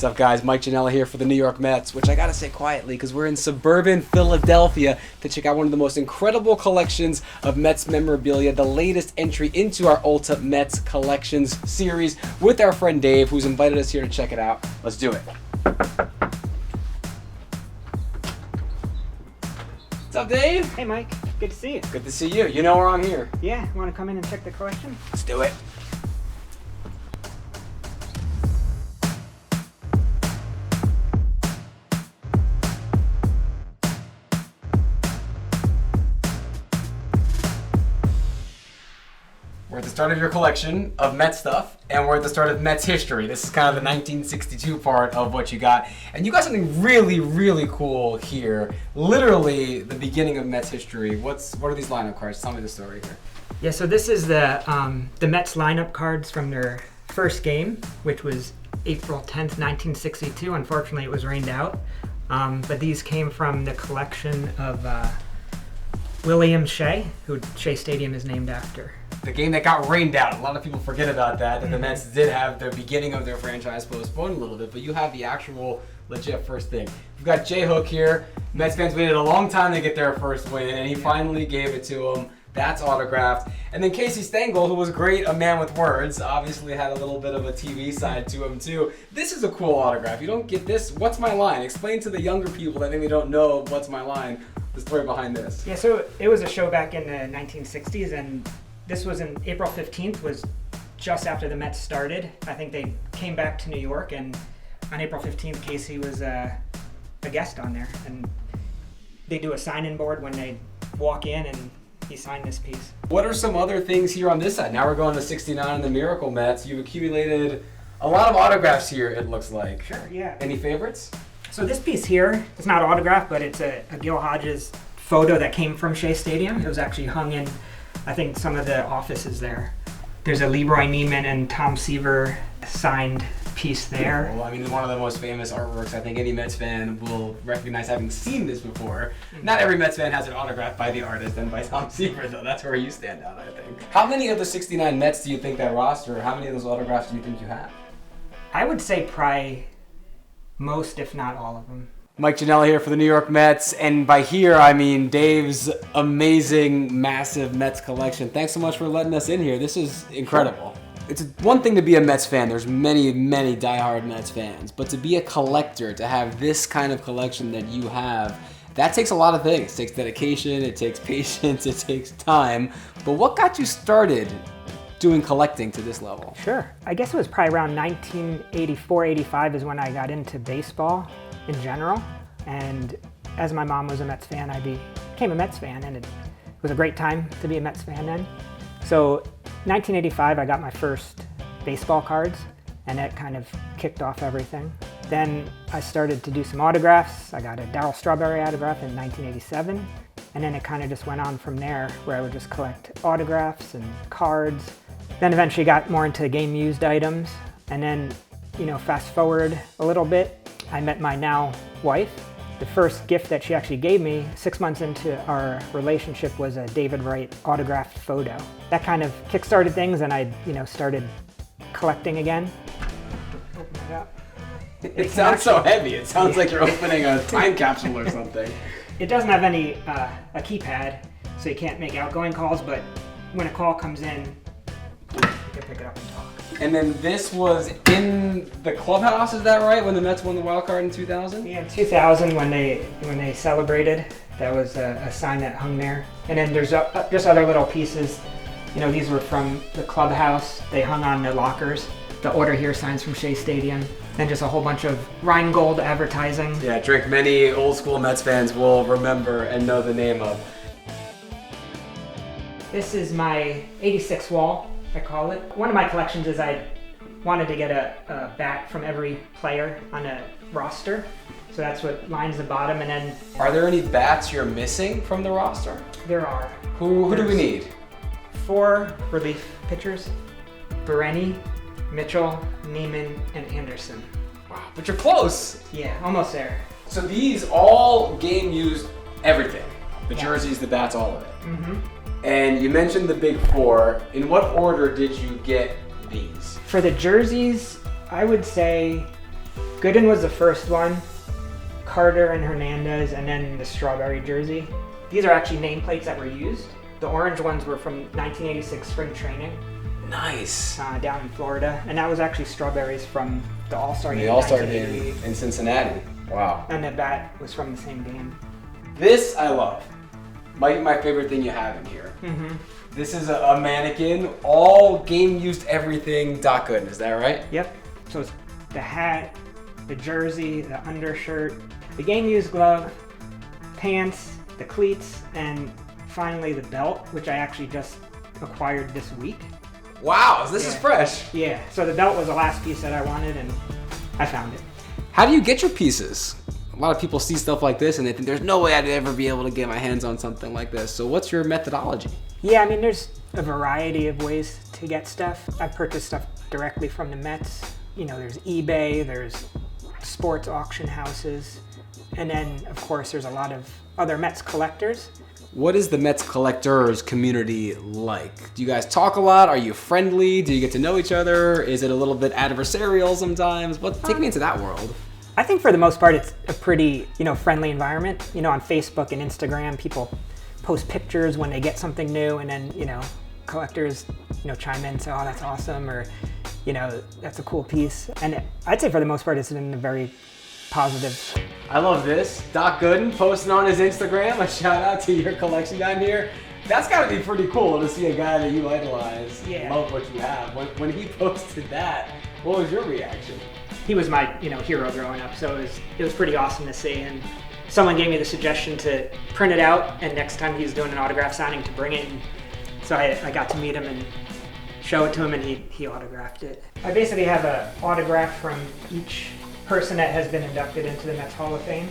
What's up, guys? Mike Janella here for the New York Mets, which I gotta say quietly because we're in suburban Philadelphia to check out one of the most incredible collections of Mets memorabilia, the latest entry into our Ulti-Met Collections series with our friend Dave, who's invited us here to check it out. Let's do it. What's up, Dave? Hey, Mike. Good to see you. Good to see you. You know where I'm here. Yeah, want to come in and check the collection? Let's do it. We're at the start of your collection of Mets stuff, and we're at the start of Mets history. This is kind of the 1962 part of what you got. And you got something really, really cool here. Literally the beginning of Mets history. What are these lineup cards? Tell me the story here. Yeah, so this is the Mets lineup cards from their first game, which was April 10th, 1962. Unfortunately, it was rained out. But these came from the collection of William Shea, who Shea Stadium is named after. The game that got rained out. A lot of people forget about that the Mets did have the beginning of their franchise postponed a little bit, but you have the actual legit first thing. We've got J-Hook here. Mets fans waited a long time to get their first win, and he finally gave it to him. That's autographed. And then Casey Stengel, who was great, a man with words, obviously had a little bit of a TV side to him too. This is a cool autograph. You don't get this? What's my line? Explain to the younger people that maybe don't know what's my line, the story behind this. Yeah, so it was a show back in the 1960s, and this was in April 15th, was just after the Mets started. I think they came back to New York, and on April 15th, Casey was a guest on there. And they do a sign-in board when they walk in, and he signed this piece. What are some other things here on this side? Now we're going to 69 and the Miracle Mets. You've accumulated a lot of autographs here, it looks like. Sure, yeah. Any favorites? So this piece here, it's not autographed, but it's a Gil Hodges photo that came from Shea Stadium. It was actually hung in, I think, some of the offices there. There's a Leroy Neiman and Tom Seaver signed piece there. Well, I mean, one of the most famous artworks. I think any Mets fan will recognize having seen this before. Not every Mets fan has it autographed by the artist and by Tom Seaver, though. That's where you stand out, I think. How many of the 69 Mets do you think that roster, or how many of those autographs do you think you have? I would say probably most, if not all of them. Mike Janella here for the New York Mets, and by here I mean Dave's amazing, massive Mets collection. Thanks so much for letting us in here. This is incredible. It's one thing to be a Mets fan. There's many, many diehard Mets fans, but to be a collector, to have this kind of collection that you have, that takes a lot of things. It takes dedication, it takes patience, it takes time. But what got you started doing collecting to this level? Sure. I guess it was probably around 1984, 85 is when I got into baseball in general. And as my mom was a Mets fan, I became a Mets fan, and it was a great time to be a Mets fan then. So 1985, I got my first baseball cards, and that kind of kicked off everything. Then I started to do some autographs. I got a Darryl Strawberry autograph in 1987, and then it kind of just went on from there, where I would just collect autographs and cards. Then eventually got more into game-used items, and then, fast forward a little bit, I met my now wife. The first gift that she actually gave me 6 months into our relationship was a David Wright autographed photo. That kind of kickstarted things, and I, started collecting again. Open it up. It sounds so heavy. It sounds like you're opening a time capsule or something. It doesn't have any a keypad, so you can't make outgoing calls, but when a call comes in, you can pick it up and talk. And then this was in the clubhouse, is that right? When the Mets won the wild card in 2000? Yeah, in 2000 when they celebrated, that was a sign that hung there. And then there's just other little pieces. These were from the clubhouse. They hung on the lockers. The order here signs from Shea Stadium. And just a whole bunch of Rheingold advertising. Yeah, a drink many old school Mets fans will remember and know the name of. This is my 86 wall, I call it. One of my collections is I wanted to get a bat from every player on a roster. So that's what lines the bottom, and then... Are there any bats you're missing from the roster? There are. Who do we need? 4 relief pitchers: Bereni, Mitchell, Neiman, and Anderson. Wow, but you're close. Yeah, almost there. So these all game used everything. The Yeah. jerseys, the bats, all of it. Mm-hmm. And you mentioned the big 4. In what order did you get these? For the jerseys, I would say Gooden was the first one, Carter and Hernandez, and then the strawberry jersey. These are actually nameplates that were used. The orange ones were from 1986 spring training. Nice. Down in Florida, and that was actually strawberries from the All-Star game. The All-Star game in Cincinnati. Wow. And the bat was from the same game. This I love. Might be my favorite thing you have in here. Mm-hmm. This is a mannequin, all game used everything. Doc Gooden, is that right? Yep. So it's the hat, the jersey, the undershirt, the game used glove, pants, the cleats, and finally the belt, which I actually just acquired this week. Wow, this is fresh. Yeah, so the belt was the last piece that I wanted, and I found it. How do you get your pieces? A lot of people see stuff like this and they think there's no way I'd ever be able to get my hands on something like this. So what's your methodology? Yeah, I mean, there's a variety of ways to get stuff. I purchase stuff directly from the Mets. You know, there's eBay, there's sports auction houses, and then, of course, there's a lot of other Mets collectors. What is the Mets collectors community like? Do you guys talk a lot? Are you friendly? Do you get to know each other? Is it a little bit adversarial sometimes? Take me into that world. I think for the most part, it's a pretty, friendly environment. On Facebook and Instagram, people post pictures when they get something new, and then, collectors, chime in and say, oh, that's awesome, or, that's a cool piece. And I'd say for the most part, it's in a very positive. I love this. Doc Gooden posting on his Instagram. A shout out to your collection down here. That's got to be pretty cool to see a guy that you idolize, love what you have. When he posted that, what was your reaction? He was my, hero growing up, so it was pretty awesome to see. And someone gave me the suggestion to print it out, and next time he's doing an autograph signing to bring it. And so I got to meet him and show it to him, and he autographed it. I basically have an autograph from each person that has been inducted into the Mets Hall of Fame,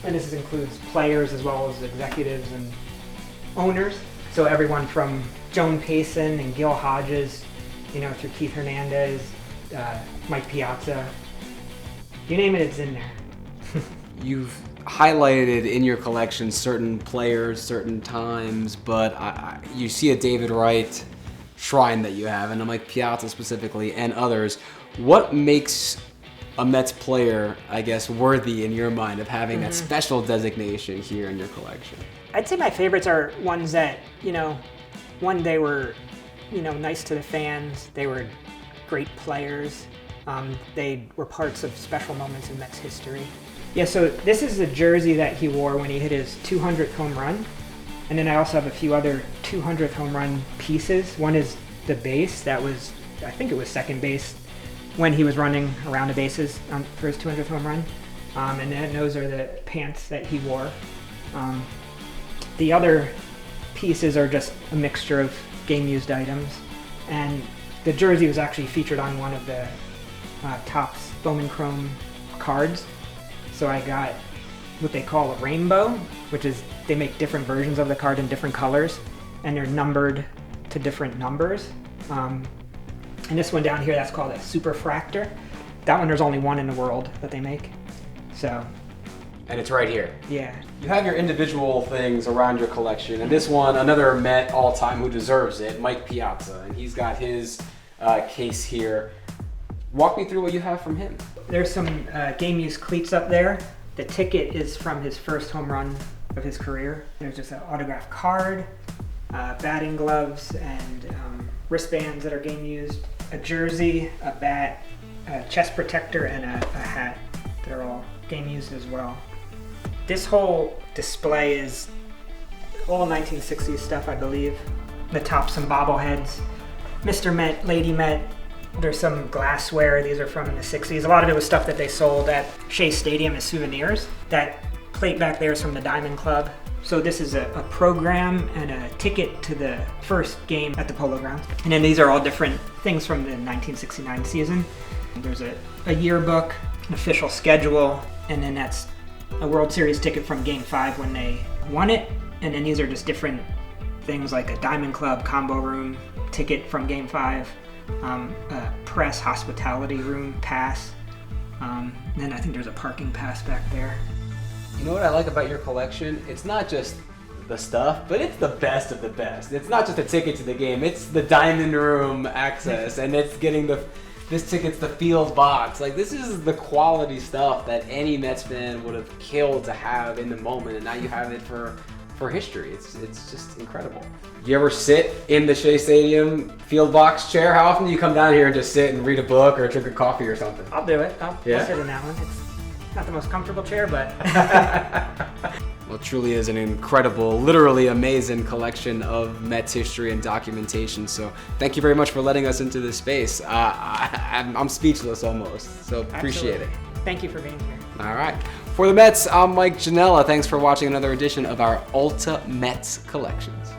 and this includes players as well as executives and owners. So everyone from Joan Payson and Gil Hodges, through Keith Hernandez, Mike Piazza, you name it, it's in there. You've highlighted in your collection certain players, certain times, but you see a David Wright shrine that you have, and Mike Piazza specifically, and others. What makes a Mets player, I guess, worthy in your mind of having that special designation here in your collection? I'd say my favorites are ones that, one, they were, nice to the fans. They were great players. They were parts of special moments in Mets history. Yeah, so this is the jersey that he wore when he hit his 200th home run. And then I also have a few other 200th home run pieces. One is the base. That was, I think it was second base when he was running around the bases for his 200th home run. And then those are the pants that he wore. The other pieces are just a mixture of game-used items. And the jersey was actually featured on one of the Topps Bowman Chrome cards. So I got what they call a rainbow, which is they make different versions of the card in different colors, and they're numbered to different numbers. And this one down here, that's called a superfractor. That one, there's only one in the world that they make. So. And it's right here. Yeah. You have your individual things around your collection, and this one, another Met all-time who deserves it, Mike Piazza, and he's got his case here. Walk me through what you have from him. There's some game-used cleats up there. The ticket is from his first home run of his career. There's just an autographed card, batting gloves, and wristbands that are game-used, a jersey, a bat, a chest protector, and a hat. They're all game-used as well. This whole display is all 1960s stuff, I believe. The top, some bobbleheads, Mr. Met, Lady Met. There's some glassware. These are from the 60s. A lot of it was stuff that they sold at Shea Stadium as souvenirs. That plate back there is from the Diamond Club. So this is a program and a ticket to the first game at the Polo Grounds. And then these are all different things from the 1969 season. There's a yearbook, an official schedule, and then that's a World Series ticket from Game 5 when they won it. And then these are just different things like a Diamond Club combo room ticket from Game 5. A press hospitality room pass. Then I think there's a parking pass back there. You know what I like about your collection? It's not just the stuff, but it's the best of the best. It's not just a ticket to the game, it's the diamond room access, and it's getting the This ticket's the field box. Like, this is the quality stuff that any Mets fan would have killed to have in the moment, and now you have it for history. It's just incredible. You ever sit in the Shea Stadium field box chair? How often do you come down here and just sit and read a book or drink a coffee or something? I'll do it. I'll Yeah? sit in that one. It's not the most comfortable chair, but Well, it truly is an incredible, literally amazing collection of Mets history and documentation. So thank you very much for letting us into this space. I'm speechless almost, so appreciate it. Thank you for being here. All right. For the Mets, I'm Mike Janella. Thanks for watching another edition of our Ulti-Met Collections.